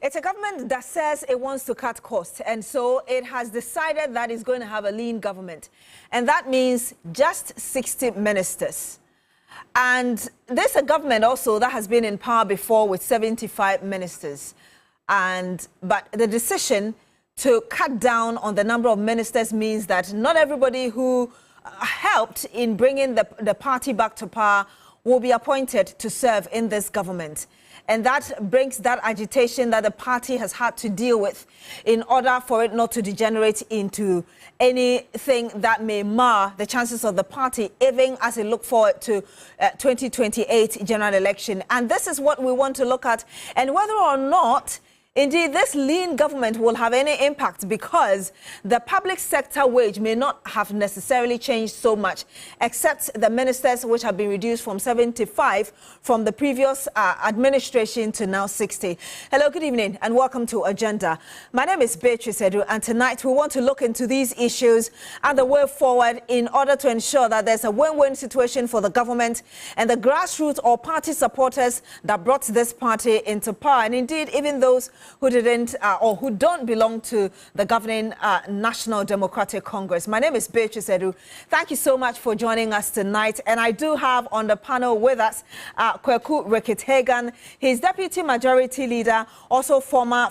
It's a government that says it wants to cut costs, and so it has decided that it's going to have a lean government. And that means just 60 ministers. And there's a government also that has been in power before with 75 ministers. But the decision to cut down on the number of ministers means that not everybody who helped in bringing the party back to power will be appointed to serve in this government. And that brings that agitation that the party has had to deal with in order for it not to degenerate into anything that may mar the chances of the party, even as it looks forward to 2028 general election. And this is what we want to look at, and whether or not indeed, this lean government will have any impact, because the public sector wage may not have necessarily changed so much, except the ministers, which have been reduced from 75 from the previous administration to now 60. Hello, good evening, and welcome to Agenda. My name is Beatrice Adu, and tonight we want to look into these issues and the way forward in order to ensure that there's a win-win situation for the government and the grassroots or party supporters that brought this party into power, and indeed even those who didn't or who don't belong to the governing National Democratic Congress. My name is Beatrice Adu. Thank you so much for joining us tonight. And I do have on the panel with us Kweku Rekithagan. He's Deputy Majority Leader, also former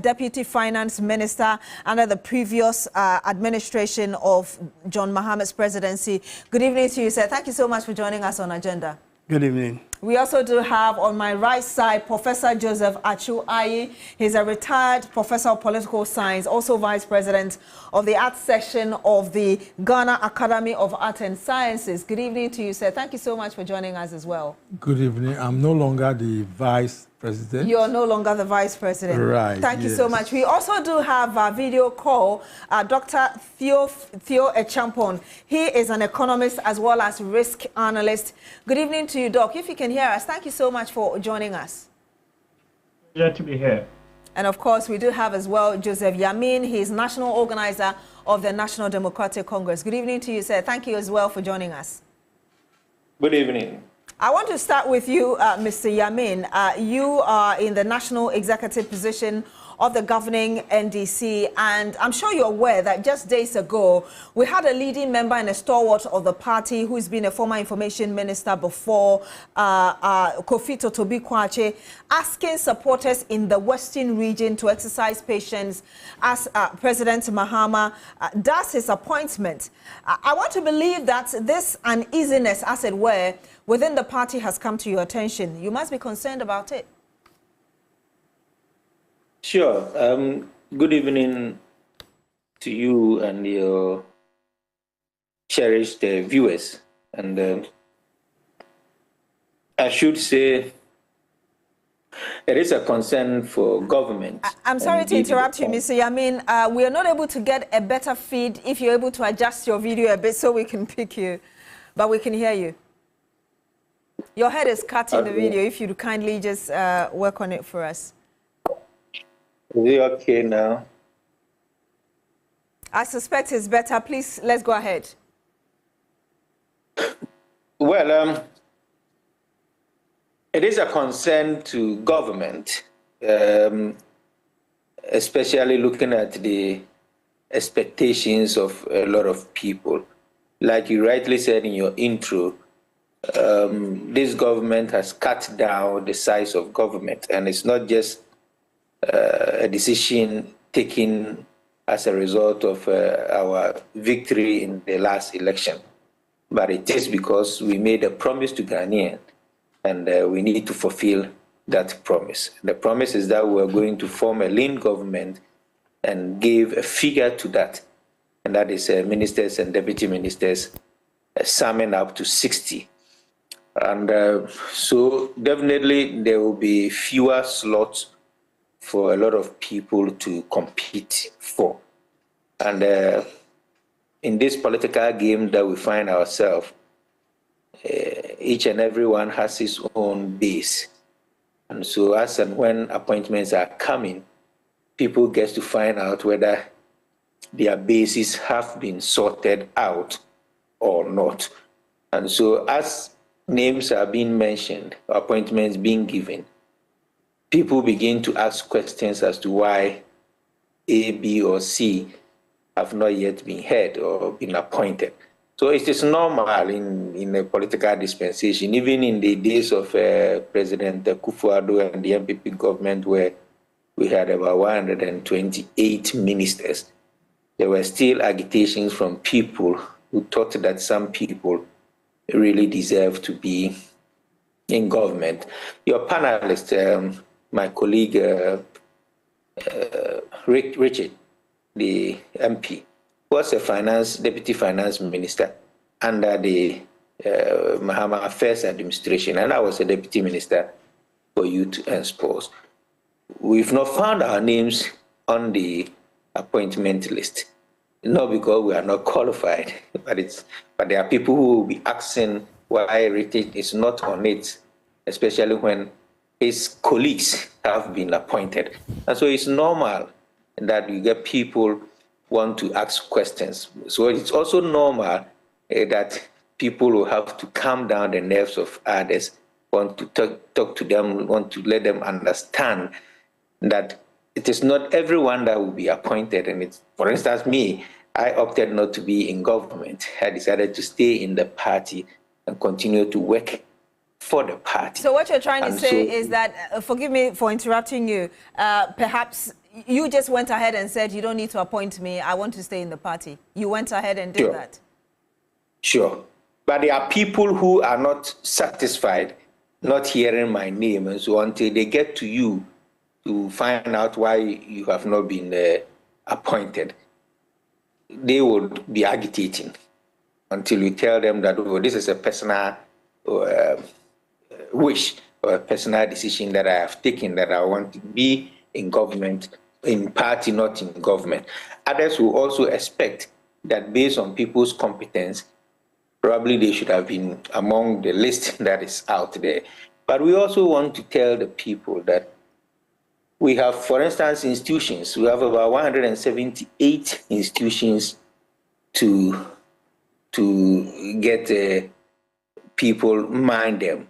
Deputy Finance Minister under the previous administration of John Mahamed's presidency. Good evening to you, sir. Thank you so much for joining us on Agenda. Good evening. We also do have on my right side Professor Joseph Achu-Ayi. He's a retired professor of political science, also vice president of the arts section of the Ghana Academy of Art and Sciences. Good evening to you, sir. Thank you so much for joining us as well. Good evening. I'm no longer the vice president. You're no longer the vice president. Right. Thank you so much. We also do have a video call Dr. Theo Echampon. He is an economist as well as risk analyst. Good evening to you, Doc. If you can hear us, thank you so much for joining us. Glad to be here. And of course, we do have as well Joseph Yamin. He is national organizer of the National Democratic Congress. Good evening to you, sir. Thank you as well for joining us. Good evening. I want to start with you, Mr. Yamin. You are in the national executive position of the governing NDC, and I'm sure you're aware that just days ago, we had a leading member and a stalwart of the party who's been a former information minister before, Kofi Totobi Kwache, asking supporters in the Western region to exercise patience as President Mahama does his appointment. I want to believe that this uneasiness, as it were, within the party has come to your attention. You must be concerned about it. Sure. Good evening to you and your cherished viewers. And I should say it is a concern for government. I'm sorry to interrupt you, Mr. Yamin. We are not able to get a better feed. If you're able to adjust your video a bit so we can pick you, but we can hear you. Your head is cut in the video. If you'd kindly just work on it for us. Is it okay now? I suspect it's better. Please, let's go ahead. Well, it is a concern to government, especially looking at the expectations of a lot of people. Like you rightly said in your intro, this government has cut down the size of government, and it's not just a decision taken as a result of our victory in the last election, but it is because we made a promise to Ghanaians, and we need to fulfill that promise. The promise is that we're going to form a lean government and give a figure to that, and that is ministers and deputy ministers summing up to 60. And so definitely there will be fewer slots for a lot of people to compete for. And in this political game that we find ourselves, each and every one has his own base. And so as and when appointments are coming, people get to find out whether their bases have been sorted out or not. And so as names are being mentioned, appointments being given, people begin to ask questions as to why A, B, or C have not yet been heard or been appointed. So it is normal in a political dispensation, even in the days of President Akufo-Addo and the MPP government, where we had about 128 ministers. There were still agitations from people who thought that some people really deserve to be in government. Your panelist, my colleague Richard, the MP, was a deputy finance minister under the Mahama Affairs administration, and I was a deputy minister for youth and sports. We've not found our names on the appointment list, not because we are not qualified, but there are people who will be asking why Richard is not on it, especially when his colleagues have been appointed. And so it's normal that you get people want to ask questions. So it's also normal that people will have to calm down the nerves of others, want to talk to them, want to let them understand that it is not everyone that will be appointed. And it's, for instance, me, I opted not to be in government. I decided to stay in the party and continue to work for the party. So what you're trying to say is that, forgive me for interrupting you, perhaps you just went ahead and said, you don't need to appoint me, I want to stay in the party. You went ahead and did that. Sure. But there are people who are not satisfied, not hearing my name, and so until they get to you to find out why you have not been appointed, they would be agitating until you tell them that, oh, this is a personal wish or a personal decision that I have taken, that I want to be in government, in party, not in government. Others will also expect that based on people's competence, probably they should have been among the list that is out there. But we also want to tell the people that we have, for instance, institutions. We have about 178 institutions to get people mind them.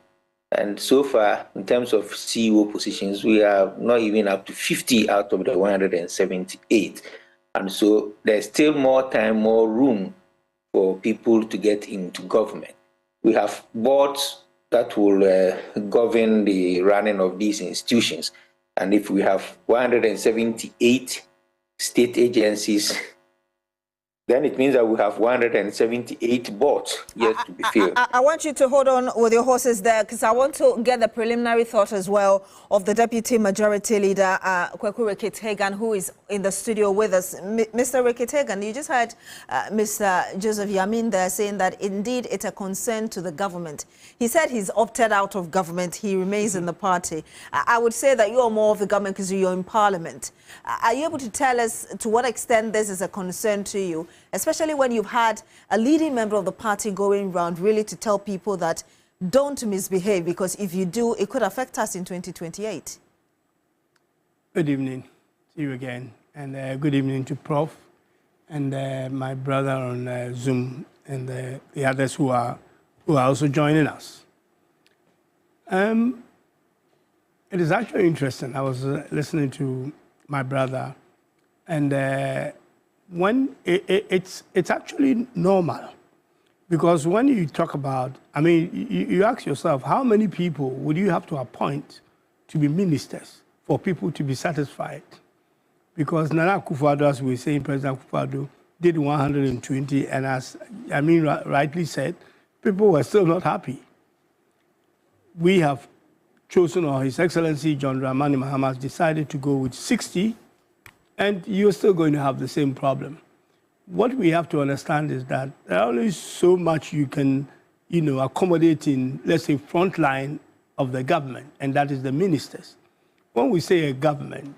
And so far, in terms of CEO positions, we are not even up to 50 out of the 178. And so there's still more time, more room for people to get into government. We have boards that will govern the running of these institutions. And if we have 178 state agencies, then it means that we have 178 boards yet to be filled. I want you to hold on with your horses there, because I want to get the preliminary thought as well of the Deputy Majority Leader, Kwaku Rickett-Hagan, who is in the studio with us. Mr. Rickett-Hagan, you just heard Mr. Joseph Yamin there saying that indeed it's a concern to the government. He said he's opted out of government. He remains in the party. I would say that you're more of the government because you're in Parliament. Are you able to tell us to what extent this is a concern to you, especially when you've had a leading member of the party going around really to tell people that don't misbehave, because if you do, it could affect us in 2028? Good evening to you again, and good evening to Prof. and my brother on Zoom, and the others who are also joining us. It is actually interesting. I was listening to my brother, and when it's actually normal, because when you talk about, I mean, you ask yourself, how many people would you have to appoint to be ministers for people to be satisfied? Because Nana Akufo-Addo, as we were saying, President Akufo-Addo did 120, and as Amin rightly said, people were still not happy. We have chosen, or His Excellency John Dramani Mahama has decided to go with 60, and you're still going to have the same problem. What we have to understand is that there are only so much you can, accommodate in, let's say, front line of the government, and that is the ministers. When we say a government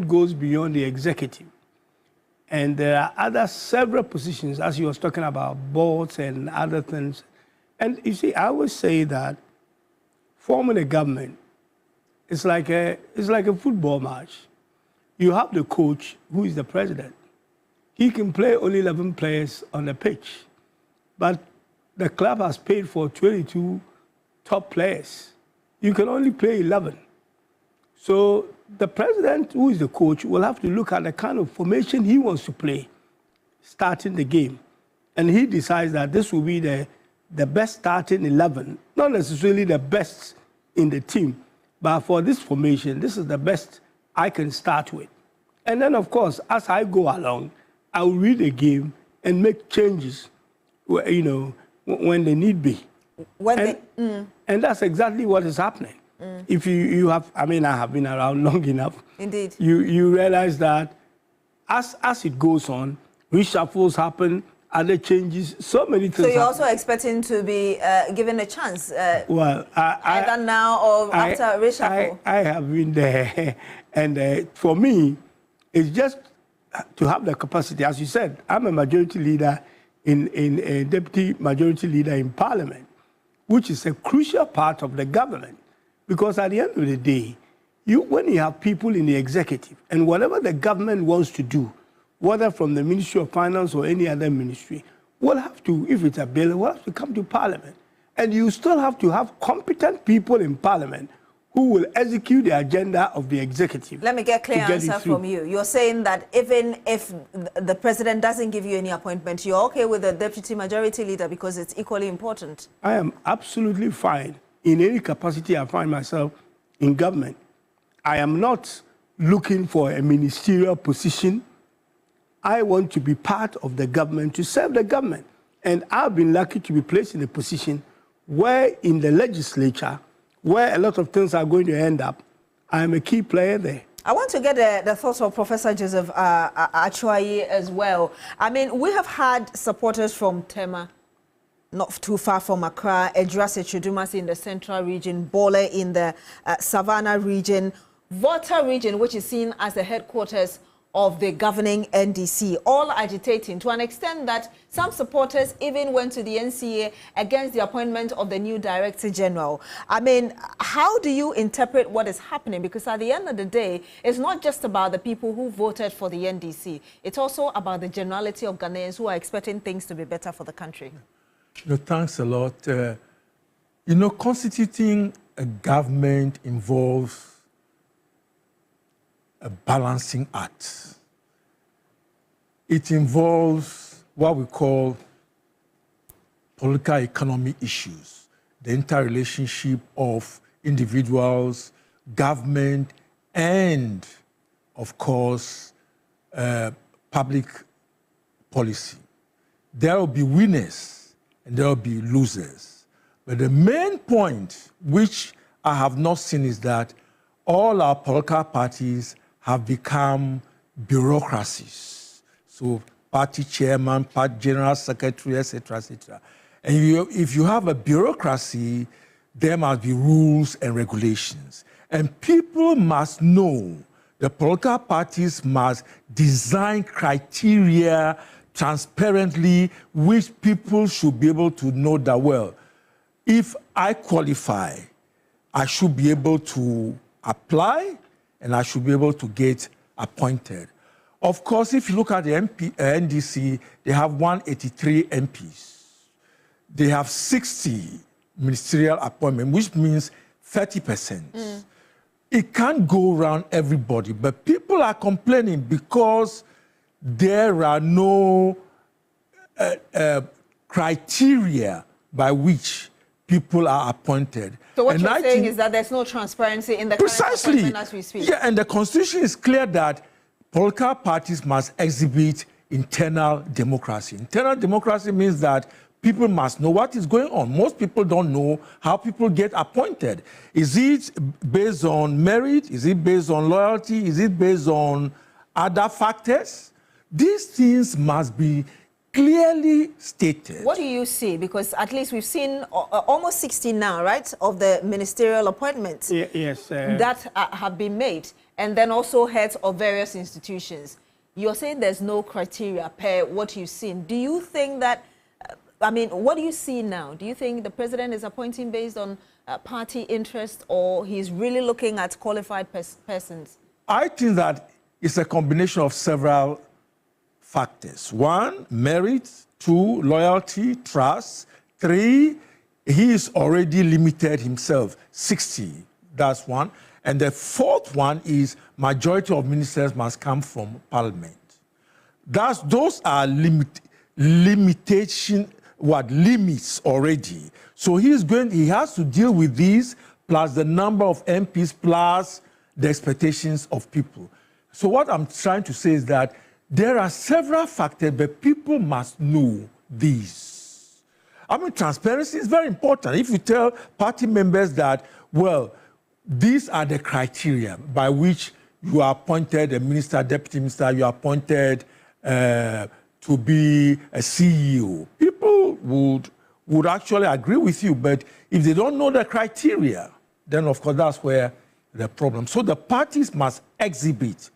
goes beyond the executive. And there are other several positions, as you was talking about, boards and other things. And you see, I always say that forming a government is like a football match. You have the coach, who is the president. He can play only 11 players on the pitch, but the club has paid for 22 top players. You can only play 11. So the president, who is the coach, will have to look at the kind of formation he wants to play, starting the game. And he decides that this will be the best starting 11, not necessarily the best in the team, but for this formation, this is the best I can start with. And then, of course, as I go along, I will read the game and make changes, you know, when they need be. And that's exactly what is happening. If you have, I mean, I have been around long enough. Indeed. You realize that as it goes on, reshuffles happen, other changes, so many things. So you're happen. also expecting to be given a chance? Well, either now or after reshuffle? I have been there. And for me, it's just to have the capacity. As you said, I'm a majority leader in a deputy majority leader in Parliament, which is a crucial part of the government. Because at the end of the day, when you have people in the executive, and whatever the government wants to do, whether from the Ministry of Finance or any other ministry, will have to, if it's a bill, will have to come to Parliament. And you still have to have competent people in Parliament who will execute the agenda of the executive. Let me get a clear answer from you. You're saying that even if the president doesn't give you any appointment, you're okay with the deputy majority leader because it's equally important? I am absolutely fine in any capacity I find myself in government. I am not looking for a ministerial position. I want to be part of the government, to serve the government. And I've been lucky to be placed in a position where in the legislature, where a lot of things are going to end up, I am a key player there. I want to get the thoughts of Professor Joseph Achuaye as well. I mean, we have had supporters from Tema, not too far from Accra, Edrase Chudumasi in the central region, Bole in the Savannah region, Volta region, which is seen as the headquarters of the governing NDC, all agitating to an extent that some supporters even went to the NCA against the appointment of the new Director General. I mean, how do you interpret what is happening? Because at the end of the day, it's not just about the people who voted for the NDC. It's also about the generality of Ghanaians who are expecting things to be better for the country. Thanks a lot. Constituting a government involves a balancing act. It involves what we call political economy issues, the interrelationship of individuals, government, and, of course, public policy. There will be winners and there will be losers. But the main point, which I have not seen, is that all our political parties have become bureaucracies. So party chairman, party general secretary, etc., etc. And if you have a bureaucracy, there must be rules and regulations. And people must know, the political parties must design criteria transparently, which people should be able to know that, well, if I qualify, I should be able to apply and I should be able to get appointed. Of course, if you look at the NDC, they have 183 MPs. They have 60 ministerial appointments, which means 30%. It can't go around everybody, but people are complaining because there are no criteria by which people are appointed. So what you're saying is that there's no transparency in the current appointment as we speak? Yeah, and the Constitution is clear that political parties must exhibit internal democracy. Internal democracy means that people must know what is going on. Most people don't know how people get appointed. Is it based on merit? Is it based on loyalty? Is it based on other factors? These things must be clearly stated. What do you see? Because at least we've seen almost 60 now, right, of the ministerial appointments that have been made, and then also heads of various institutions. You're saying there's no criteria per what you've seen. Do you think that, what do you see now? Do you think the president is appointing based on party interest, or he's really looking at qualified persons? I think that it's a combination of several factors. 1, merit. 2, loyalty, trust. 3, he's already limited himself, 60. That's one. And the fourth one is majority of ministers must come from Parliament. Those are limits already. So he has to deal with these, plus the number of MPs, plus the expectations of people. So what I'm trying to say is that there are several factors, but people must know these. I mean, transparency is very important. If you tell party members that, well, these are the criteria by which you are appointed a minister, deputy minister, you are appointed to be a CEO, people would actually agree with you. But if they don't know the criteria, then of course that's where the problem. So the parties must exhibit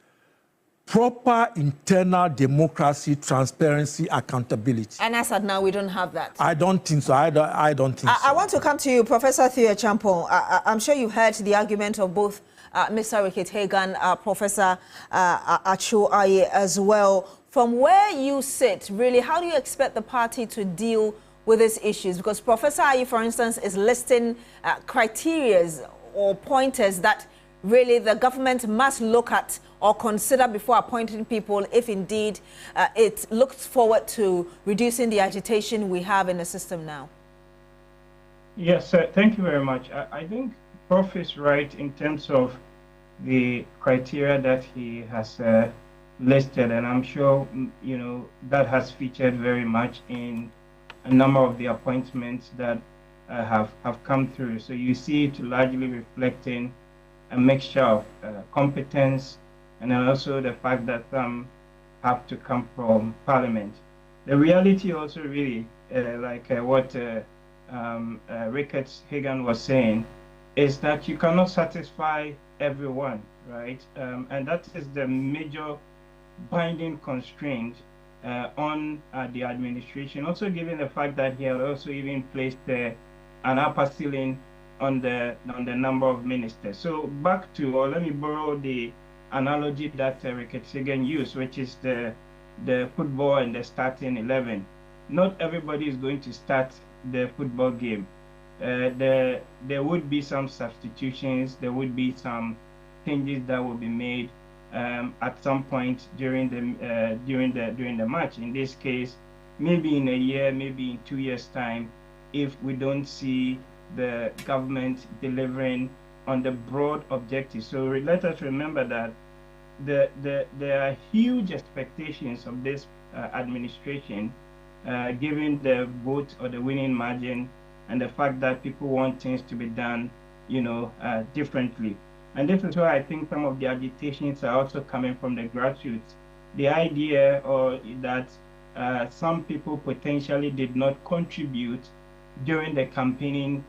proper internal democracy, transparency, accountability. And as of now, we don't have that. I don't think so. I don't think so. I want to come to you, Professor Theo Champong. I'm sure you've heard the argument of both Mr. Rickett Hagan, Professor Achu Aye as well. From where you sit, really, how do you expect the party to deal with these issues? Because Professor Aye, for instance, is listing criteria or pointers that really the government must look at or consider before appointing people if indeed it looks forward to reducing the agitation we have in the system now. Yes, thank you very much. I think Prof is right in terms of the criteria that he has listed, and I'm sure that has featured very much in a number of the appointments that have come through. So you see it largely reflecting a mixture of competence, and then also the fact that some have to come from Parliament. The reality also really, like what Rickett Hagan was saying, is that you cannot satisfy everyone, right? And that is the major binding constraint on the administration. Also, given the fact that he had also even placed an upper ceiling on the number of ministers. So back to, or let me borrow the analogy that Rickett Hagan used, which is the football and the starting 11. Not everybody is going to start the football game. There would be some substitutions. There would be some changes that will be made at some point during the match. In this case, maybe in a year, maybe in 2 years' time, if we don't see the government delivering on the broad objectives. So let us remember that there are huge expectations of this administration, given the vote or the winning margin and the fact that people want things to be done, differently. And this is why I think some of the agitations are also coming from the grassroots. The idea that some people potentially did not contribute during the campaigning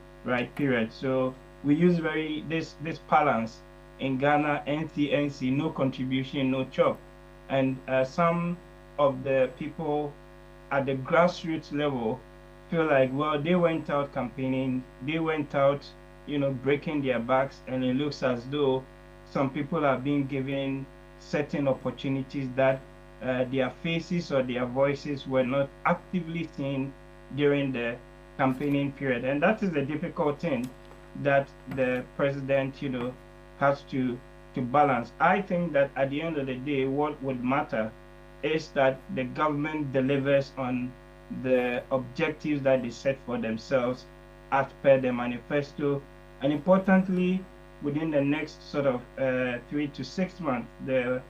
period. So we use this balance in Ghana, NC, no contribution, no chop. And some of the people at the grassroots level feel like, well, they went out campaigning, they went out, breaking their backs, and it looks as though some people are being given certain opportunities that their faces or their voices were not actively seen during the campaigning period. And that is the difficult thing that the president, has to balance. I think that at the end of the day, what would matter is that the government delivers on the objectives that they set for themselves as per the manifesto. And importantly, within the next sort of 3 to 6 months, the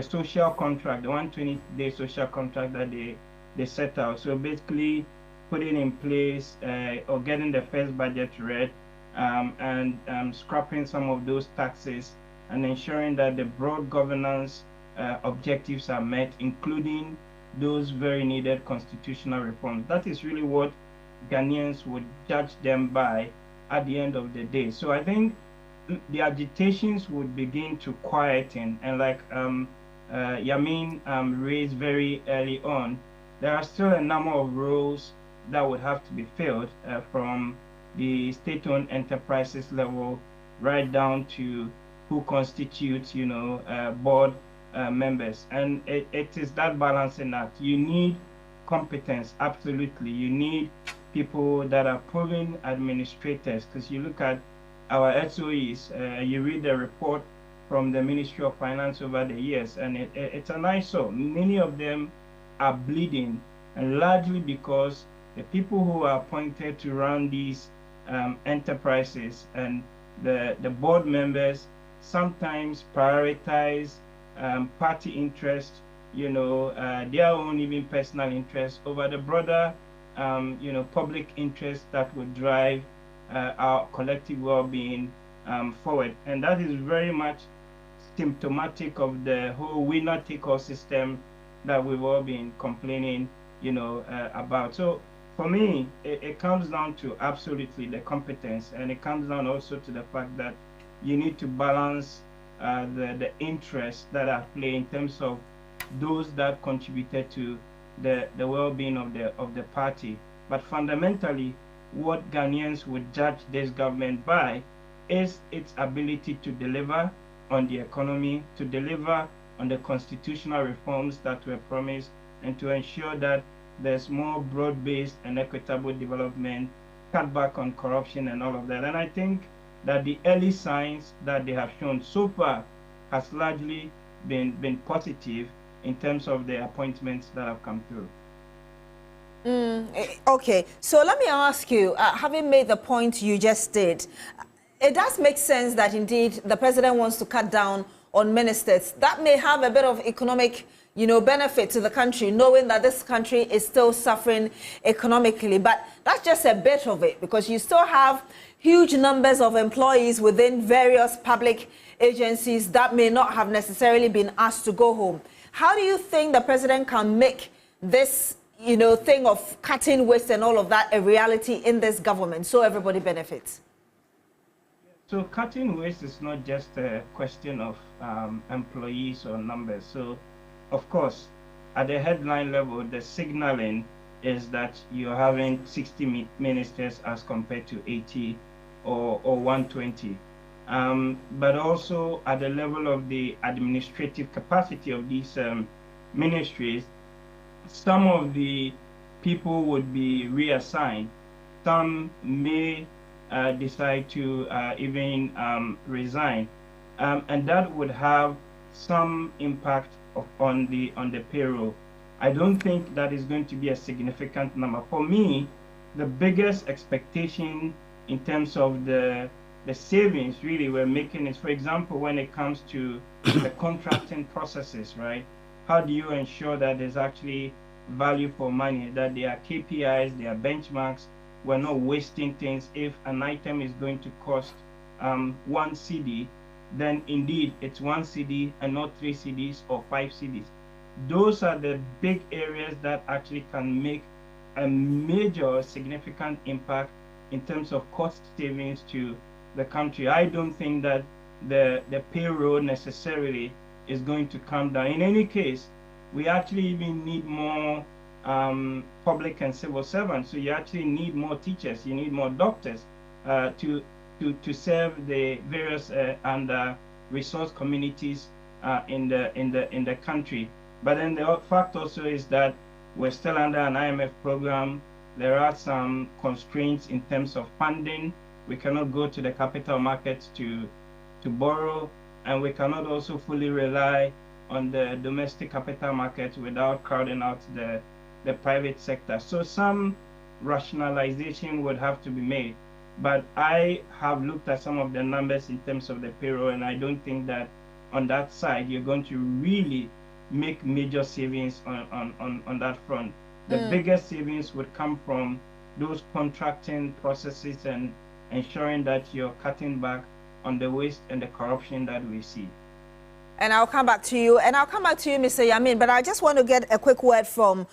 social contract, the 120-day social contract that they set out. So basically putting in place or getting the first budget read, and scrapping some of those taxes and ensuring that the broad governance objectives are met, including those very needed constitutional reforms. That is really what Ghanaians would judge them by at the end of the day. So I think the agitations would begin to quieten, and like Yamin raised very early on, there are still a number of roles that would have to be filled from the state-owned enterprises level right down to who constitutes, board members. And it is that balancing act. You need competence, absolutely. You need people that are proven administrators, because you look at our SOEs. You read the report from the Ministry of Finance over the years, and it's an eyesore. Many of them are bleeding, and largely because the people who are appointed to run these enterprises and the board members sometimes prioritize party interest, their own even personal interest over the broader, public interest that would drive our collective well-being forward. And that is very much symptomatic of the whole winner-take-all system that we've all been complaining, about. So for me, it comes down to absolutely the competence, and it comes down also to the fact that you need to balance the interests that are at play in terms of those that contributed to the well-being of the party. But fundamentally, what Ghanaians would judge this government by is its ability to deliver on the economy, to deliver on the constitutional reforms that were promised, and to ensure that there's more broad-based and equitable development, cut back on corruption and all of that. And I think that the early signs that they have shown so far has largely been positive in terms of the appointments that have come through. Okay, so let me ask you, having made the point you just did, it does make sense that indeed the president wants to cut down on ministers. That may have a bit of economic, benefit to the country, knowing that this country is still suffering economically. But that's just a bit of it, because you still have huge numbers of employees within various public agencies that may not have necessarily been asked to go home. How do you think the president can make this, thing of cutting waste and all of that a reality in this government so everybody benefits? So cutting waste is not just a question of employees or numbers. So, of course, at the headline level, the signaling is that you're having 60 ministers as compared to 80 or 120. But also at the level of the administrative capacity of these ministries, some of the people would be reassigned. Some may decide to even resign, and that would have some impact on the payroll. I don't think that is going to be a significant number. For me, the biggest expectation in terms of the savings really we're making is, for example, when it comes to the contracting processes, right? How do you ensure that there's actually value for money, that there are KPIs, there are benchmarks, we're not wasting things. If an item is going to cost 1 cedi, then indeed it's 1 cedi and not 3 cedis or 5 cedis. Those are the big areas that actually can make a major significant impact in terms of cost savings to the country. I don't think that the payroll necessarily is going to come down. In any case, we actually even need more public and civil servants. So you actually need more teachers, you need more doctors to serve the various under-resourced communities in the country. But then the fact also is that we're still under an IMF program. There are some constraints in terms of funding. We cannot go to the capital markets to borrow, and we cannot also fully rely on the domestic capital markets without crowding out the private sector. So some rationalization would have to be made. But I have looked at some of the numbers in terms of the payroll, and I don't think that on that side you're going to really make major savings on that front. The biggest savings would come from those contracting processes and ensuring that you're cutting back on the waste and the corruption that we see. And I'll come back to you. And I'll come back to you, Mr. Yamin. But I just want to get a quick word from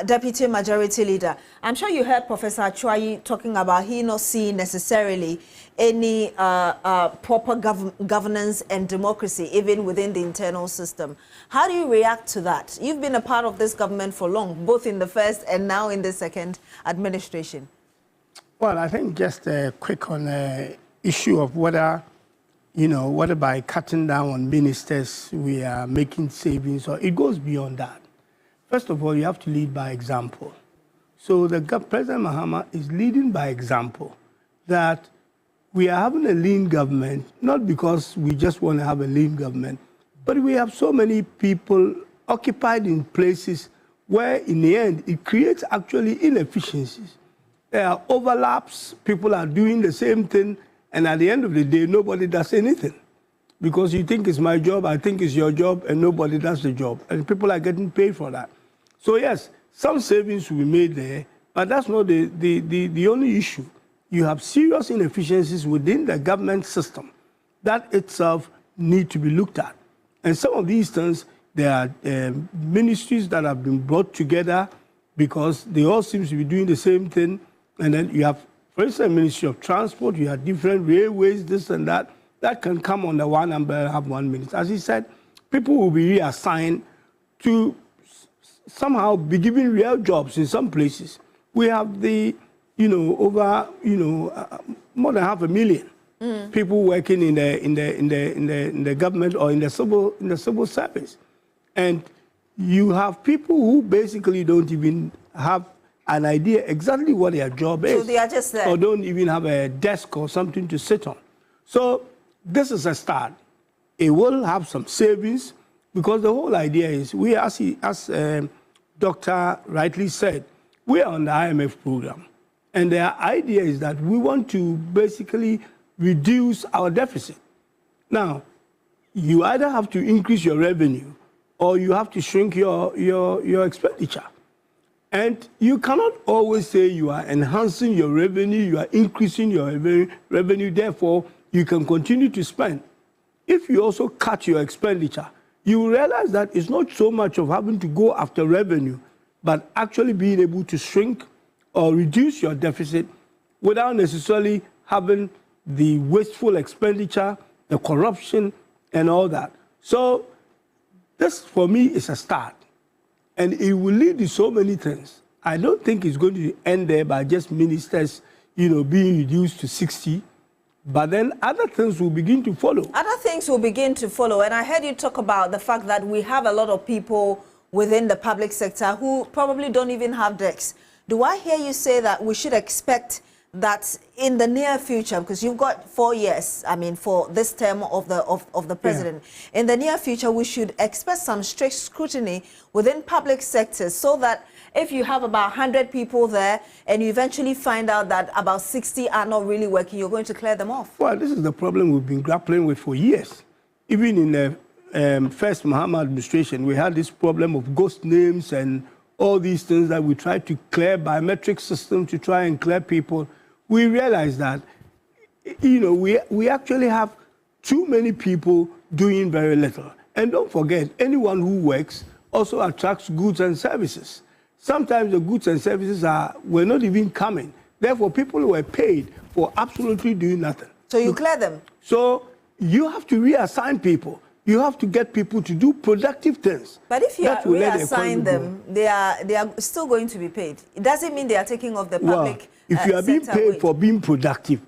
Deputy Majority Leader. I'm sure you heard Professor Chwayi talking about he not seeing necessarily any proper governance and democracy, even within the internal system. How do you react to that? You've been a part of this government for long, both in the first and now in the second administration. Well, I think just quick on the issue of whether, whether by cutting down on ministers we are making savings, or it goes beyond that. First of all, you have to lead by example. So President Mahama is leading by example, that we are having a lean government, not because we just want to have a lean government, but we have so many people occupied in places where in the end it creates actually inefficiencies. There are overlaps, people are doing the same thing, and at the end of the day, nobody does anything. Because you think it's my job, I think it's your job, and nobody does the job. And people are getting paid for that. So yes, some savings will be made there, but that's not the only issue. You have serious inefficiencies within the government system that itself need to be looked at. And some of these things, there are ministries that have been brought together because they all seem to be doing the same thing. And then you have, for instance, Ministry of Transport, you have different railways, this and that. That can come under one umbrella, have one minister. As he said, people will be reassigned to somehow be given real jobs in some places. We have the, over, more than 500,000 people working in the government or in the civil service. And you have people who basically don't even have an idea exactly what their job is. So they are just there. Or don't even have a desk or something to sit on. So this is a start. It will have some savings because the whole idea is, we, as Dr. rightly said, we are on the IMF program. And the idea is that we want to basically reduce our deficit. Now, you either have to increase your revenue or you have to shrink your expenditure. And you cannot always say you are enhancing your revenue, you are increasing your revenue, therefore you can continue to spend. If you also cut your expenditure, you will realize that it's not so much of having to go after revenue, but actually being able to shrink or reduce your deficit without necessarily having the wasteful expenditure, the corruption, and all that. So this, for me, is a start. And it will lead to so many things. I don't think it's going to end there by just ministers, being reduced to 60. But then other things will begin to follow. Other things will begin to follow. And I heard you talk about the fact that we have a lot of people within the public sector who probably don't even have desks. Do I hear you say that we should expect that in the near future, because you've got 4 years, for this term of the president, in the near future, we should expect some strict scrutiny within public sectors so that if you have about 100 people there and you eventually find out that about 60 are not really working, you're going to clear them off? Well, this is the problem we've been grappling with for years. Even in the first Mahama administration, we had this problem of ghost names and all these things that we tried to clear, biometric system to try and clear people. We realized that, we actually have too many people doing very little. And don't forget, anyone who works also attracts goods and services. Sometimes the goods and services were not even coming. Therefore, people were paid for absolutely doing nothing. So you clear them? So you have to reassign people. You have to get people to do productive things. But if you reassign them, they are still going to be paid. It doesn't mean they are taking off the public. If you are being paid for being productive,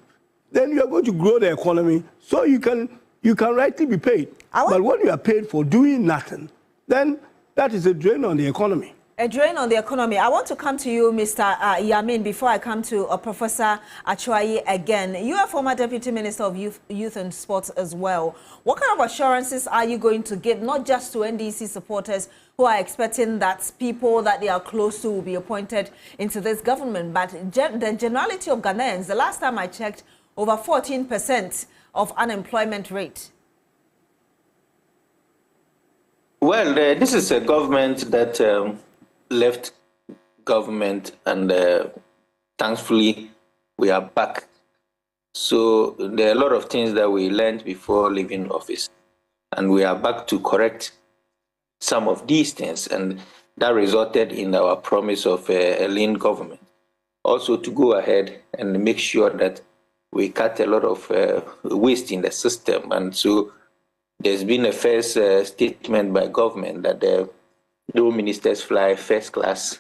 then you are going to grow the economy, so you can rightly be paid. But when you are paid for doing nothing, then that is a drain on the economy. A drain on the economy. I want to come to you, Mr. Yamin, before I come to Professor Achwaye again. You are former Deputy Minister of Youth and Sports as well. What kind of assurances are you going to give, not just to NDC supporters who are expecting that people that they are close to will be appointed into this government, but the generality of Ghanaians? The last time I checked, over 14% of unemployment rate. Well, this is a government that left government, and thankfully we are back. So there are a lot of things that we learned before leaving office, and we are back to correct some of these things, and that resulted in our promise of a lean government. Also to go ahead and make sure that we cut a lot of waste in the system. And so there's been a first statement by government that no ministers fly first class.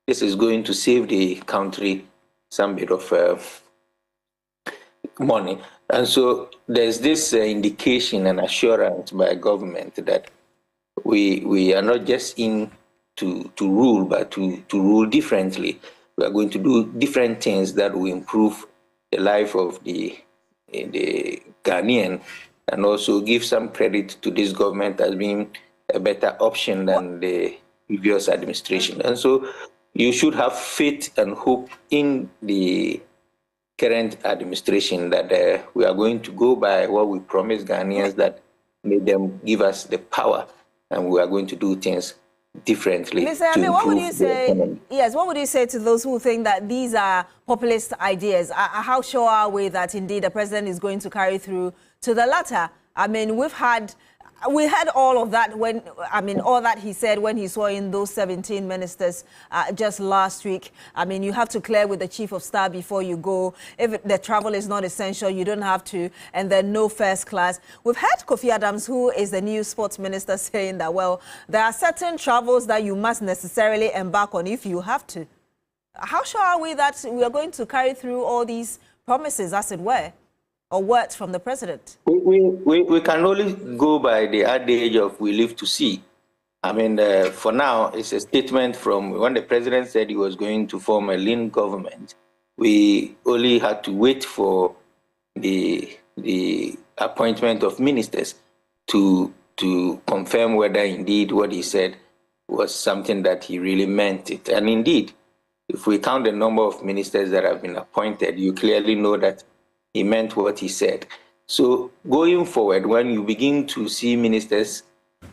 This is going to save the country some bit of money. And so there's this indication and assurance by government that we are not just in to rule, but to rule differently. We are going to do different things that will improve the life of the the Ghanaian, and also give some credit to this government as being a better option than the previous administration. And so you should have faith and hope in the current administration that we are going to go by what we promised Ghanaians, that made them give us the power, and we are going to do things differently. Mr. Adu, what would you say? Yes, what would you say to those who think that these are populist ideas? How sure are we that indeed the president is going to carry through to the latter? I mean, we heard all of that when, I mean, all that he said when he saw in those 17 ministers just last week. I mean, you have to clear with the chief of staff before you go. If the travel is not essential, you don't have to. And then no first class. We've heard Kofi Adams, who is the new sports minister, saying that, well, there are certain travels that you must necessarily embark on if you have to. How sure are we that we are going to carry through all these promises, as it were, or words from the president? We can only go by the adage of we live to see. I mean, for now, it's a statement from when the president said he was going to form a lean government. We only had to wait for the appointment of ministers to confirm whether indeed what he said was something that he really meant it. And indeed, if we count the number of ministers that have been appointed, you clearly know that he meant what he said. So going forward, when you begin to see ministers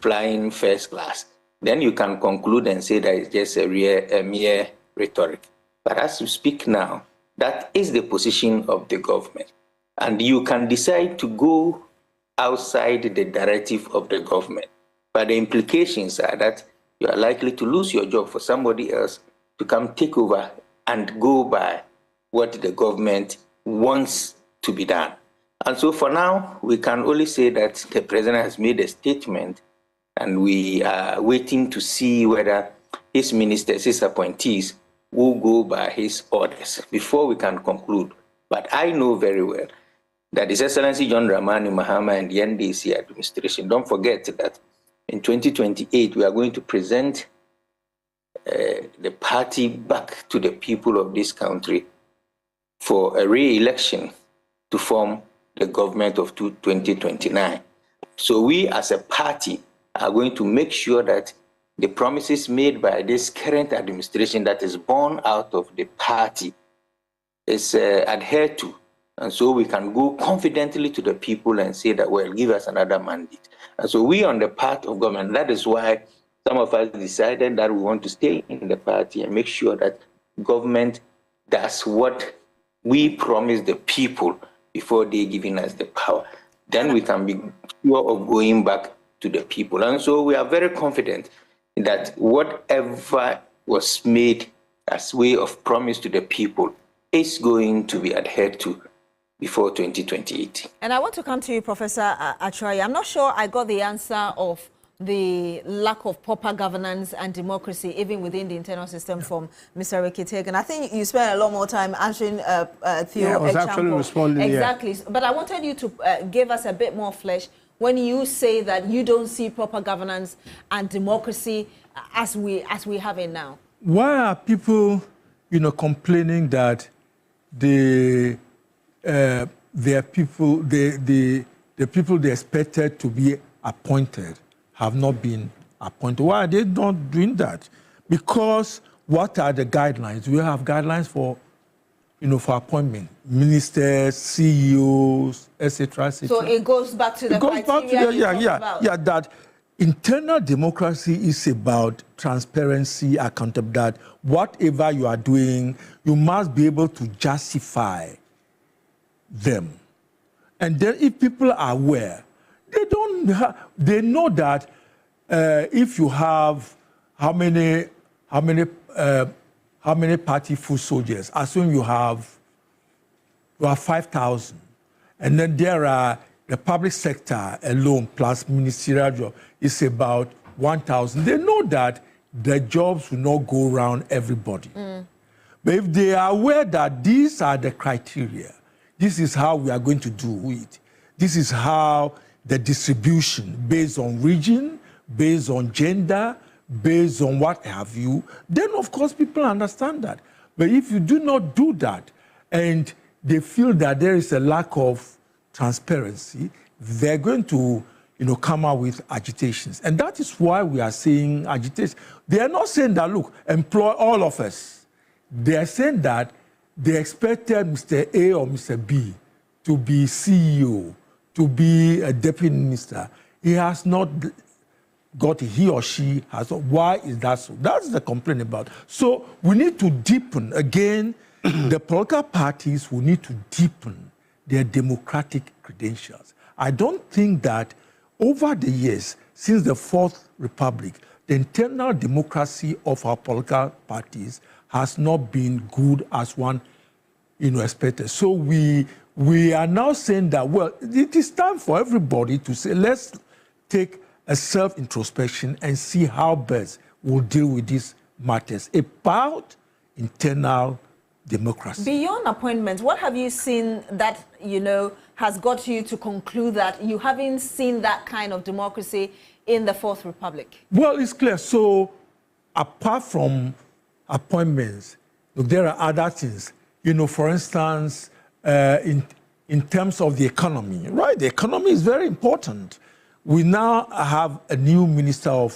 flying first class, then you can conclude and say that it's just a mere rhetoric. But as you speak now, that is the position of the government. And you can decide to go outside the directive of the government. But the implications are that you are likely to lose your job for somebody else to come take over and go by what the government wants to be done. And so for now, we can only say that the president has made a statement, and we are waiting to see whether his ministers, his appointees, will go by his orders before we can conclude. But I know very well that His Excellency John Dramani Mahama and the NDC administration, don't forget that in 2028, we are going to present the party back to the people of this country for a re-election to form the government of 2029. So we as a party are going to make sure that the promises made by this current administration that is born out of the party is adhered to. And so we can go confidently to the people and say that, well, give us another mandate. And so we on the part of government, that is why some of us decided that we want to stay in the party and make sure that government does what we promise the people before they giving us the power. Then we can be sure of going back to the people. And so we are very confident that whatever was made as way of promise to the people is going to be adhered to before 2028. And I want to come to you, Professor Achoy. I'm not sure I got the answer of the lack of proper governance and democracy, even within the internal system, from Mr. Ricky Tegan. I think you spent a lot more time answering Theo. Yeah, I was actually responding. Exactly. Yeah. But I wanted you to give us a bit more flesh when you say that you don't see proper governance and democracy as we have it now. Why are people, complaining that the people they expected to be appointed have not been appointed? Why are they not doing that? Because what are the guidelines? We have guidelines for, for appointment, ministers, CEOs, etc., etc. So it goes back to the criteria that internal democracy is about transparency, accountability. That whatever you are doing, you must be able to justify them. And then if people are aware, they know that if you have how many party foot soldiers, assume you have 5,000, and then there are the public sector alone plus ministerial job is about 1,000. They know that the jobs will not go around everybody. But if they are aware that these are the criteria, this is how we are going to do it, this is how the distribution based on region, based on gender, based on what have you, then of course people understand that. But if you do not do that and they feel that there is a lack of transparency, they're going to, come out with agitations. And that is why we are saying agitation. They are not saying that, look, employ all of us. They are saying that they expected Mr. A or Mr. B to be CEO, to be a deputy minister. He has not got it. He or she has. Why is that so? That's the complaint about. So we need to deepen, again, the political parties will need to deepen their democratic credentials. I don't think that over the years, since the Fourth Republic, the internal democracy of our political parties has not been good as one, expected. So we are now saying that, well, it is time for everybody to say, let's take a self-introspection and see how best we'll deal with these matters about internal democracy. Beyond appointments, what have you seen that, has got you to conclude that you haven't seen that kind of democracy in the Fourth Republic? Well, it's clear. So apart from appointments, look, there are other things. For instance, in terms of the economy, right? The economy is very important. We now have a new minister of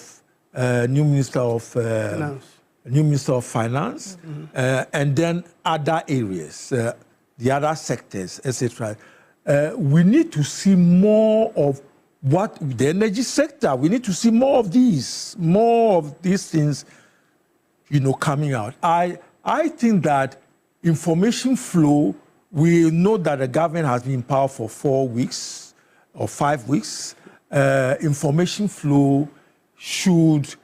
finance, and then other areas, the other sectors, etc. We need to see more of what the energy sector. We need to see more of these things, coming out. I think that information flow. We know that the government has been in power for 4 weeks or 5 weeks. Information flow should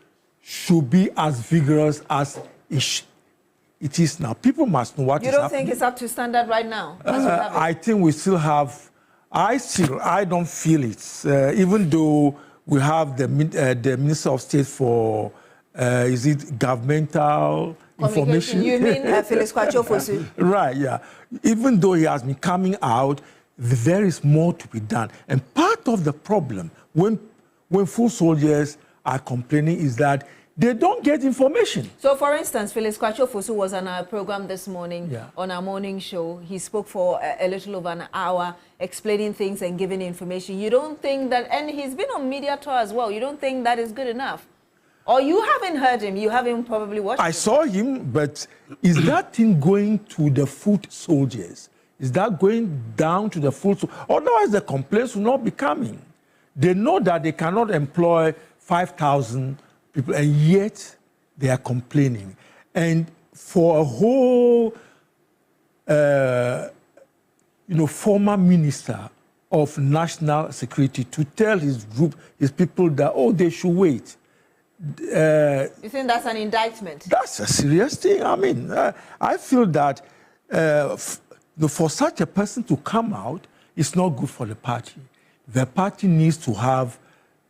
be as vigorous as it is now. People must know what is happening. You don't think it's up to standard right now? I think we still have. I don't feel it. Even though we have the Minister of State for, is it governmental information? You mean Phyllis Kwachofosu? Right, yeah. Even though he has been coming out, there is more to be done. And part of the problem when full soldiers are complaining is that they don't get information. So, for instance, Phyllis Kwachofosu was on our program this morning, on our morning show. He spoke for a little over an hour, explaining things and giving information. You don't think that, and he's been on media tour as well, you don't think that is good enough? Or you haven't heard him, you haven't probably watched him. I saw him, but is that thing going to the foot soldiers? Is that going down to the foot soldiers? Otherwise, the complaints will not be coming. They know that they cannot employ 5,000 people, and yet they are complaining. And for a whole, former minister of national security to tell his group, his people that, they should wait. You think that's an indictment? That's a serious thing. I mean, I feel that for such a person to come out, it's not good for the party. The party needs to have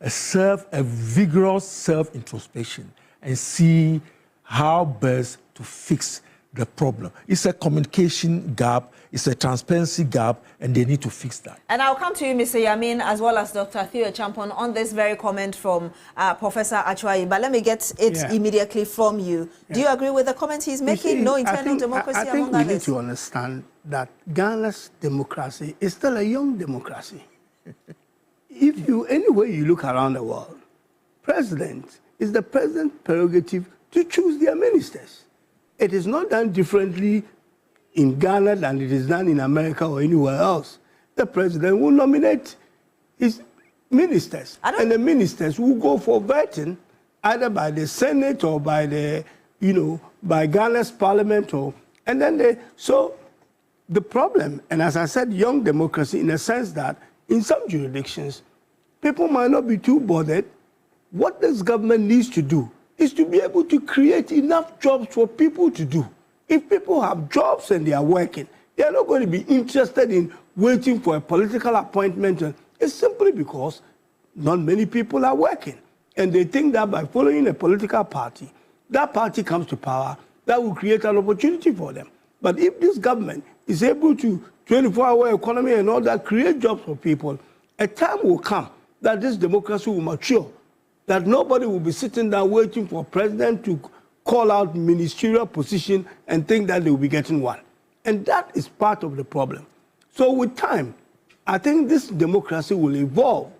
a vigorous self-introspection and see how best to fix the problem. It's a communication gap, it's a transparency gap, and they need to fix that. And I'll come to you, Mr. Yamin, as well as Dr. Theo Champon, on this very comment from Professor Achwayi. But let me get it immediately from you. Do you agree with the comment he's making? No internal democracy among others? I think we need to understand that Ghana's democracy is still a young democracy. Anywhere you look around the world, president is the president's prerogative to choose their ministers. It is not done differently in Ghana than it is done in America or anywhere else. The president will nominate his ministers, and the ministers will go for vetting either by the Senate or by the, by Ghana's parliament, and then so the problem, and as I said, young democracy in a sense that in some jurisdictions, people might not be too bothered. What this government needs to do is to be able to create enough jobs for people to do. If people have jobs and they are working, they are not going to be interested in waiting for a political appointment. It's simply because not many people are working. And they think that by following a political party, that party comes to power, that will create an opportunity for them. But if this government is able to 24-hour economy and all that, create jobs for people, a time will come that this democracy will mature, that nobody will be sitting down waiting for a president to call out ministerial position and think that they will be getting one. And that is part of the problem. So with time, I think this democracy will evolve,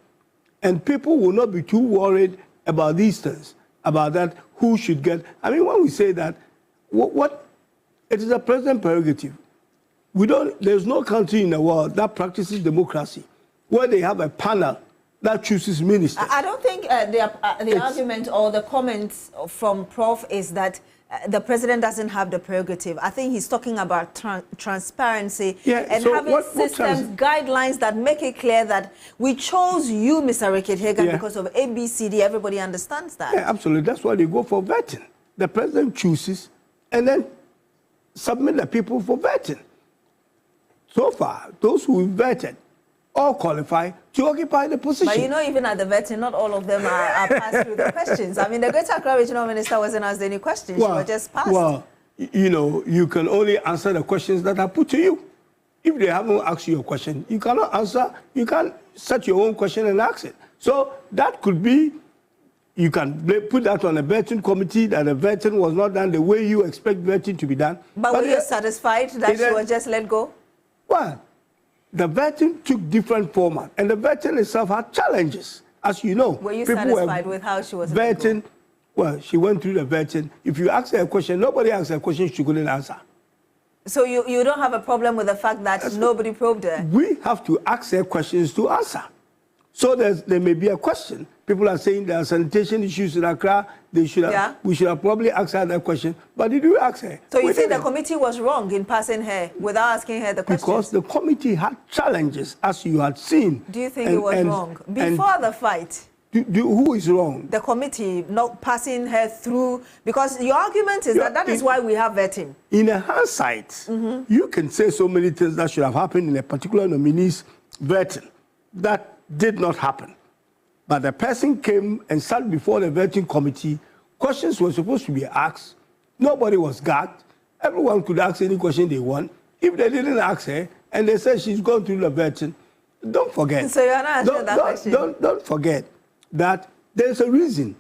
and people will not be too worried about these things, about that, who should get. I mean, when we say that, it is a president prerogative. There's no country in the world that practices democracy where they have a panel that chooses ministers. I don't think the argument or the comments from Prof is that the president doesn't have the prerogative. I think he's talking about transparency and so having systems, guidelines that make it clear that we chose you, Mr. Rickett-Hagan, because of ABCD. Everybody understands that. Yeah, absolutely. That's why they go for vetting. The president chooses and then submit the people for vetting. So far, those who vetted all qualify to occupy the position. But you know, even at the vetting, not all of them are passed through the questions. I mean, the Greater Accra Regional Minister wasn't asked any questions. She was just passed. Well, you know, you can only answer the questions that are put to you. If they haven't asked you a question, you cannot answer. You can't set your own question and ask it. So that could be, you can put that on a vetting committee, that the vetting was not done the way you expect vetting to be done. But were you satisfied that she was just let go? Well, the vetting took different format, and the vetting itself had challenges, as you know. Were you satisfied with how she was vetting? Well, she went through the vetting. If you ask her a question, nobody asked her a question she couldn't answer. So you don't have a problem with the fact that nobody probed her? We have to ask her questions to answer. So there may be a question. People are saying there are sanitation issues in Accra. We should have probably asked her that question. But did you ask her? So you think the committee was wrong in passing her without asking her the question? Because the committee had challenges, as you had seen. Do you think it was wrong? Before the fight, who is wrong? The committee not passing her through, because your argument is that is why we have vetting. In a hindsight, you can say so many things that should have happened in a particular nominee's vetting. That did not happen. But the person came and sat before the vetting committee. Questions were supposed to be asked. Nobody was gagged. Everyone could ask any question they want. If they didn't ask her and they said she's gone through the vetting, don't forget. So you're not answering that question. Don't forget that there's a reason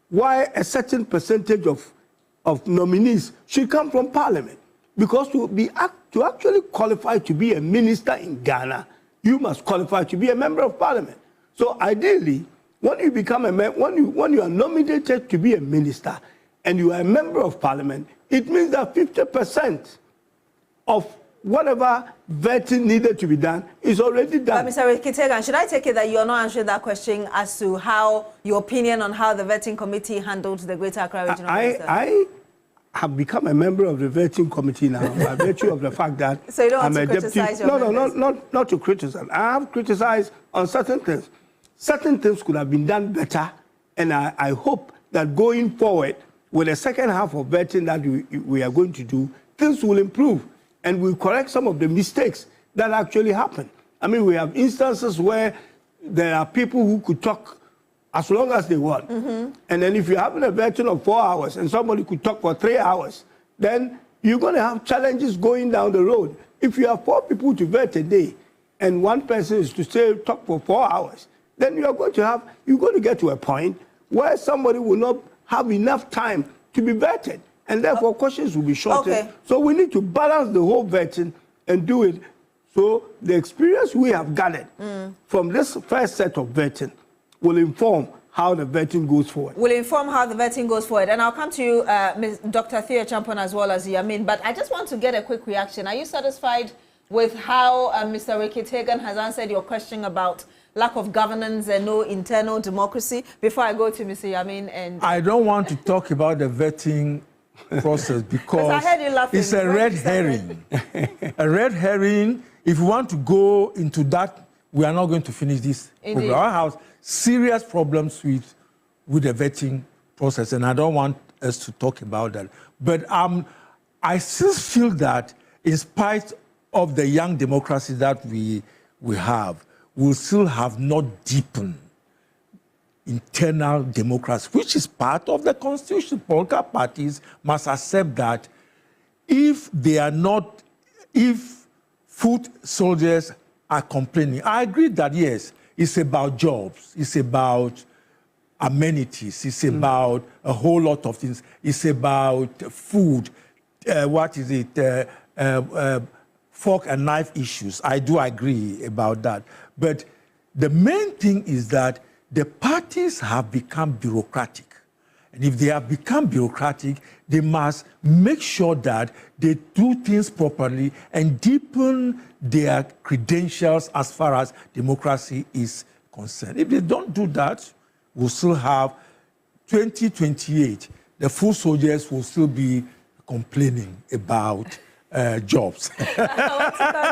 why a certain percentage of nominees should come from Parliament. Because to actually qualify to be a minister in Ghana, you must qualify to be a member of Parliament. So ideally, when you become when you are nominated to be a minister and you are a member of Parliament, it means that 50% of whatever vetting needed to be done is already done. But Mr. Rickett-Hagan, should I take it that you're not answering that question as to how your opinion on how the vetting committee handled the Greater Accra Regional Minister? I have become a member of the vetting committee now by virtue of the fact that so you don't I'm want to criticize your members? not to criticize. I have criticized on certain things. Certain things could have been done better, and I hope that going forward, with the second half of vetting that we are going to do, things will improve, and we'll correct some of the mistakes that actually happen. I mean, we have instances where there are people who could talk as long as they want. And then if you're having a vetting of 4 hours and somebody could talk for 3 hours, then you're going to have challenges going down the road. If you have 4 people to vet a day, and one person is to talk for 4 hours, then you're going to get to a point where somebody will not have enough time to be vetted, and therefore questions will be shortened. Okay. So we need to balance the whole vetting and do it. So the experience we have gathered from this first set of vetting will inform how the vetting goes forward. Will inform how the vetting goes forward. And I'll come to you, Dr. Theo Champon, as well as Yamin. But I just want to get a quick reaction. Are you satisfied with how Mr. Rickett-Hagan has answered your question about lack of governance and no internal democracy? Before I go to Mr. Yamin and... I don't want to talk about the vetting process because I heard you laughing. It's a red herring. A red herring. If you want to go into that, we are not going to finish this program. I have serious problems with the vetting process, and I don't want us to talk about that. But I still feel that in spite of the young democracy that we have, we'll still have not deepened internal democracy, which is part of the constitution. Political parties must accept that if foot soldiers are complaining, I agree that yes, it's about jobs, it's about amenities, it's about a whole lot of things. It's about food, fork and knife issues. I do agree about that. But the main thing is that the parties have become bureaucratic. And if they have become bureaucratic, they must make sure that they do things properly and deepen their credentials as far as democracy is concerned. If they don't do that, we'll still have 2028, the full soldiers will still be complaining about jobs.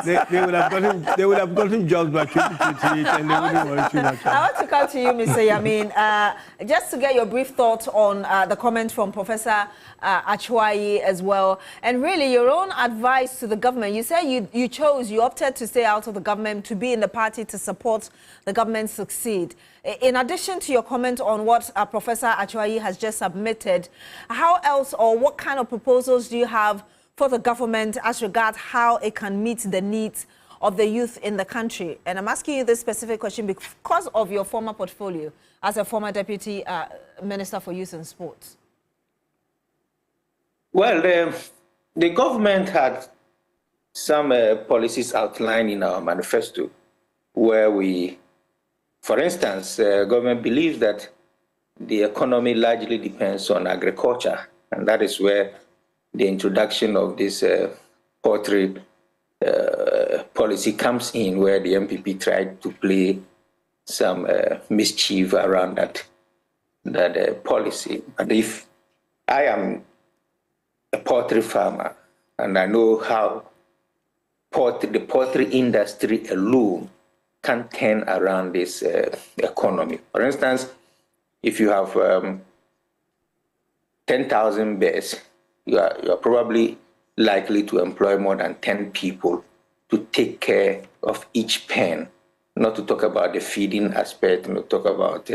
they would have gotten jobs by 2028 and they wouldn't worry too much. I want to come to you, Mr. Yamin, just to get your brief thoughts on the comment from Professor Achuayi as well, and really your own advice to the government. You say you opted to stay out of the government, to be in the party to support the government succeed. In addition to your comment on what Professor Achuayi has just submitted, how else or what kind of proposals do you have for the government as regards how it can meet the needs of the youth in the country? And I'm asking you this specific question because of your former portfolio as a former Deputy Minister for Youth and Sports. Well, the government had some policies outlined in our manifesto where we, for instance, government believes that the economy largely depends on agriculture, and that is where the introduction of this poultry policy comes in, where the MPP tried to play some mischief around that policy. And if I am a poultry farmer and I know how the poultry industry alone can turn around this economy. For instance, if you have 10,000 birds, you are probably likely to employ more than 10 people to take care of each pen, not to talk about the feeding aspect, not to talk about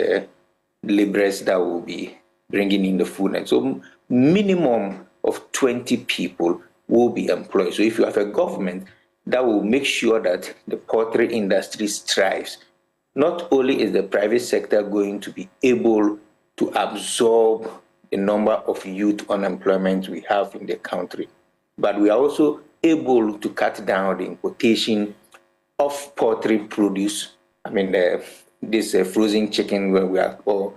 laborers that will be bringing in the food. And so minimum of 20 people will be employed. So if you have a government that will make sure that the poultry industry thrives, not only is the private sector going to be able to absorb the number of youth unemployment we have in the country, but we are also able to cut down the importation of poultry produce. I mean, this frozen chicken, where we are all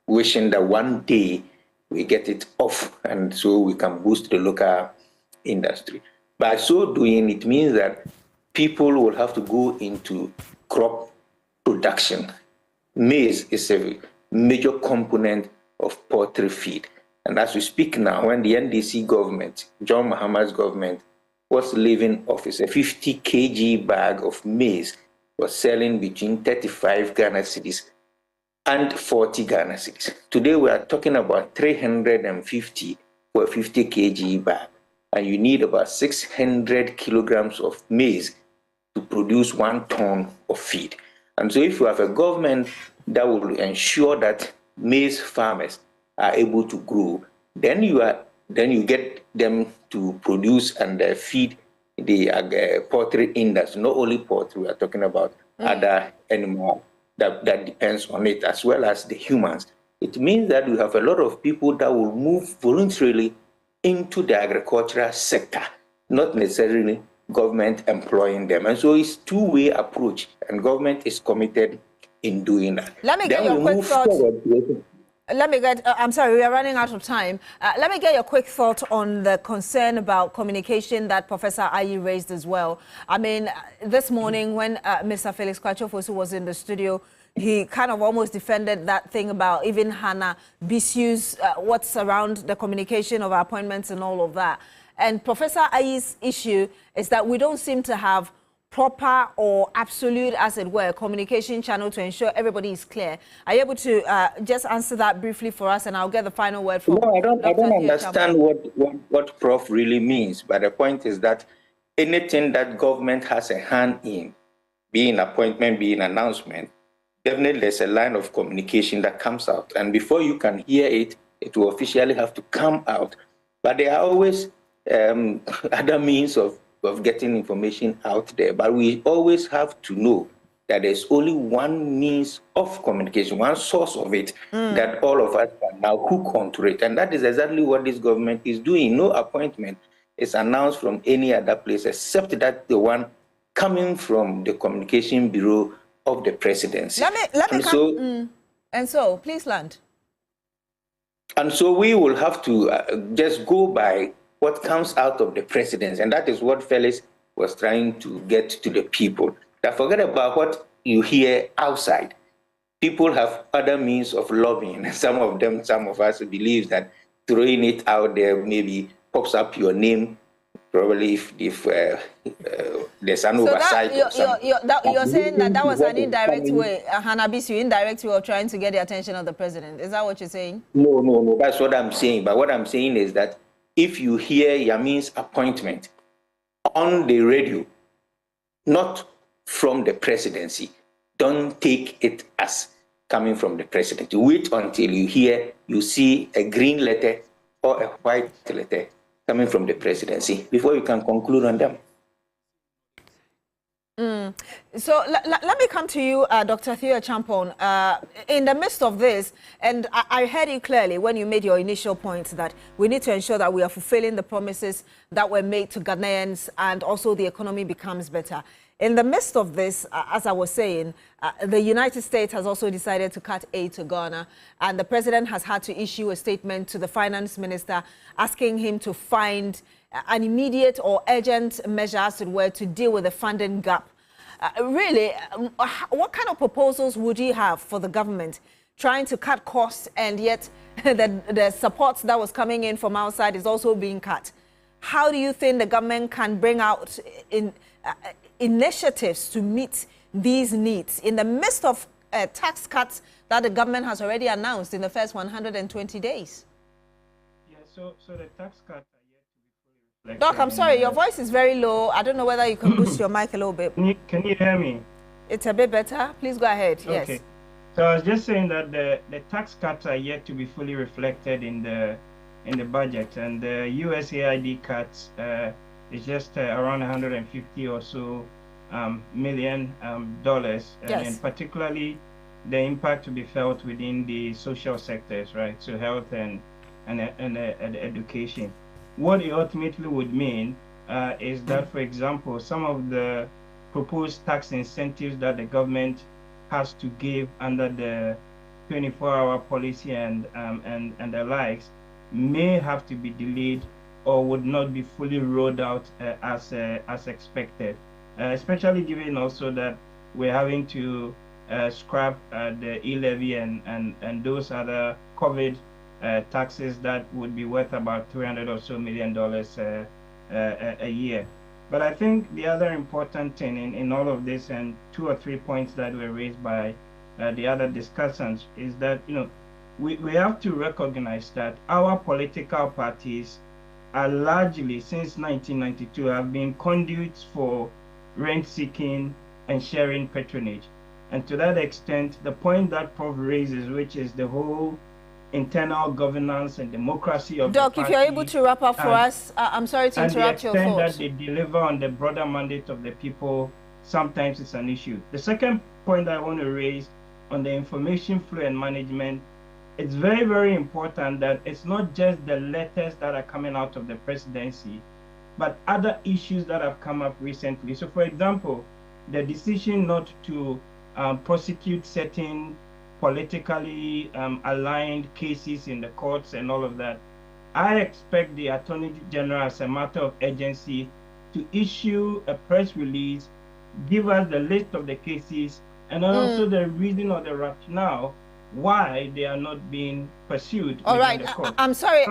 wishing that one day we get it off, and so we can boost the local industry. By so doing, it means that people will have to go into crop production. Maize is a major component of poultry feed. And as we speak now, when the NDC government, John Mahama's government, was leaving office, a 50 kg bag of maize was selling between 35 Ghana cedis and 40 Ghana cedis. Today we are talking about 350 for a 50 kg bag. And you need about 600 kilograms of maize to produce 1 ton of feed. And so if you have a government that will ensure that maize farmers are able to grow, then you get them to produce and feed the poultry industry. Not only poultry, we are talking about other animals that depends on it, as well as the humans. It means that we have a lot of people that will move voluntarily into the agricultural sector, not necessarily government employing them. And so it's two-way approach, and government is committed in doing that. Let me get your quick thought. I'm sorry, we are running out of time. Let me get your quick thought on the concern about communication that Professor Ayi raised as well. I mean, this morning when Mr. Felix Kwachofosu was in the studio, he kind of almost defended that thing about even Hannah Bisu's, what's around the communication of our appointments and all of that. And Professor Ayi's issue is that we don't seem to have proper or absolute, as it were, communication channel to ensure everybody is clear. Are you able to just answer that briefly for us, and I'll get the final word from No, I don't understand what Prof really means. But the point is that anything that government has a hand in, being appointment, being announcement, definitely there's a line of communication that comes out. And before you can hear it, it will officially have to come out. But there are always other means of getting information out there. But we always have to know that there's only one means of communication, one source of it, that all of us can now hook onto it. And that is exactly what this government is doing. No appointment is announced from any other place except that the one coming from the Communication Bureau of the Presidency. And so, please land. And so we will have to just go by what comes out of the Presidency, and that is what Felix was trying to get to the people. Now forget about what you hear outside. People have other means of lobbying. Some of us believe that throwing it out there maybe pops up your name, probably if there's an oversight. You're saying that was an indirect way, Hanabisu, indirect way of trying to get the attention of the president. Is that what you're saying? No, that's what I'm saying. But what I'm saying is that if you hear Yamin's appointment on the radio, not from the presidency, don't take it as coming from the president. Wait until you see a green letter or a white letter coming from the presidency before you can conclude on them. So let me come to you, Dr. Theo Champon. In the midst of this, and I heard you clearly when you made your initial point that we need to ensure that we are fulfilling the promises that were made to Ghanaians and also the economy becomes better. In the midst of this, as I was saying, the United States has also decided to cut aid to Ghana, and the president has had to issue a statement to the finance minister asking him to find an immediate or urgent measure, as it were, to deal with the funding gap. Really, what kind of proposals would you have for the government trying to cut costs, and yet the support that was coming in from outside is also being cut? How do you think the government can bring out initiatives to meet these needs in the midst of tax cuts that the government has already announced in the first 120 days? Yeah, so the tax cuts are yet to be fully reflected. Doc, I'm sorry, your voice is very low. I don't know whether you can boost your mic a little bit. Can you hear me? It's a bit better. Please go ahead. Okay. Yes. So I was just saying that the tax cuts are yet to be fully reflected in the budget, and the USAID cuts is just around 150 or so million dollars, yes. And particularly the impact to be felt within the social sectors, right? So health and education. What it ultimately would mean is that, for example, some of the proposed tax incentives that the government has to give under the 24-hour policy and the likes may have to be delayed or would not be fully rolled out as expected, especially given also that we're having to scrap the e-levy and those other COVID taxes that would be worth about $300 or so million a year. But I think the other important thing in all of this, and 2 or 3 points that were raised by the other discussants, is that we have to recognize that our political parties are largely, since 1992, have been conduits for rent-seeking and sharing patronage. And to that extent, the point that Prof raises, which is the whole internal governance and democracy of Doc, the if party, you're able to wrap up for us, I'm sorry to interrupt your thoughts. And the extent that they deliver on the broader mandate of the people, sometimes it's an issue. The second point I want to raise on the information flow and management, it's very, very important that it's not just the letters that are coming out of the presidency, but other issues that have come up recently. So, for example, the decision not to prosecute certain politically aligned cases in the courts and all of that. I expect the Attorney General, as a matter of urgency, to issue a press release, give us the list of the cases, and also the reason or the rationale why they are not being pursued. All right, I'm sorry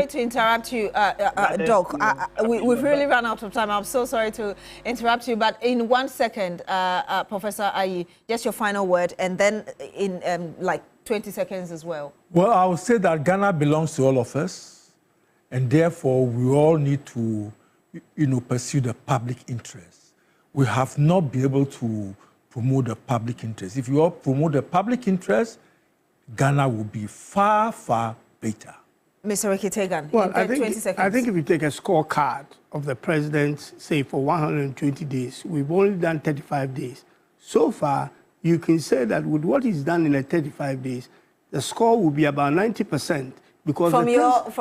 to interrupt you, Doc. We've really run out of time. I'm so sorry to interrupt you, but in 1 second, Professor Ayi, just your final word, and then in like 20 seconds as well. Well, I would say that Ghana belongs to all of us, and therefore we all need to, pursue the public interest. We have not been able to promote the public interest. If you all promote the public interest, Ghana will be far, far better. Mr. Ricky Tegan, well, in 20 seconds. I think if you take a scorecard of the president, say for 120 days, we've only done 35 days. So far, you can say that with what he's done in the 35 days, the score will be about 90%. Because from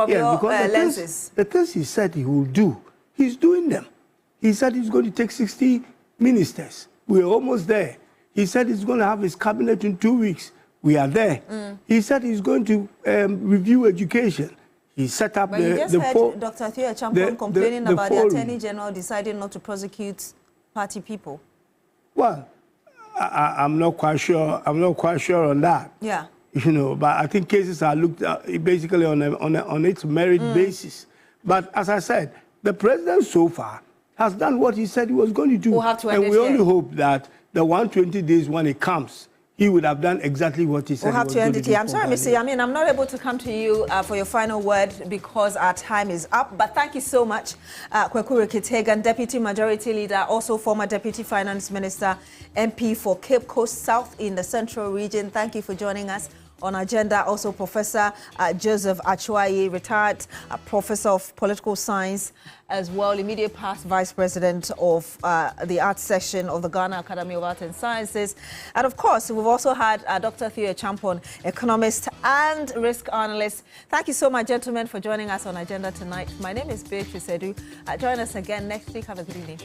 your lenses. The things he said he will do, He's doing them. He said he's going to take 60 ministers. We're almost there. He said he's going to have his cabinet in 2 weeks. We are there. He said he's going to review education. He set up but you just heard Dr. Theo Champon complaining about the Attorney General deciding not to prosecute party people. Well, I'm not quite sure. I'm not quite sure on that. Yeah. You know, but I think cases are looked at basically on its merit basis. But as I said, the president so far has done what he said he was going to do. We'll have to end and we it only here. hope that the 120 days when it comes, he would have done exactly what he said. We'll have he was to end going it to here. do I'm sorry, for Mr. Ghana. Yamin, I'm not able to come to you for your final word because our time is up. But thank you so much, Kwekure Kitegan, Deputy Majority Leader, also former Deputy Finance Minister, MP for Cape Coast South in the Central Region. Thank you for joining us on agenda. Also, Professor Joseph Achuaye, retired Professor of Political Science, as well, immediate past Vice President of the Arts Section of the Ghana Academy of Arts and Sciences. And of course, we've also had Dr. Theo Champon, economist and risk analyst. Thank you so much, gentlemen, for joining us on agenda tonight. My name is Beatrice Adu. Join us again next week. Have a good evening.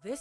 This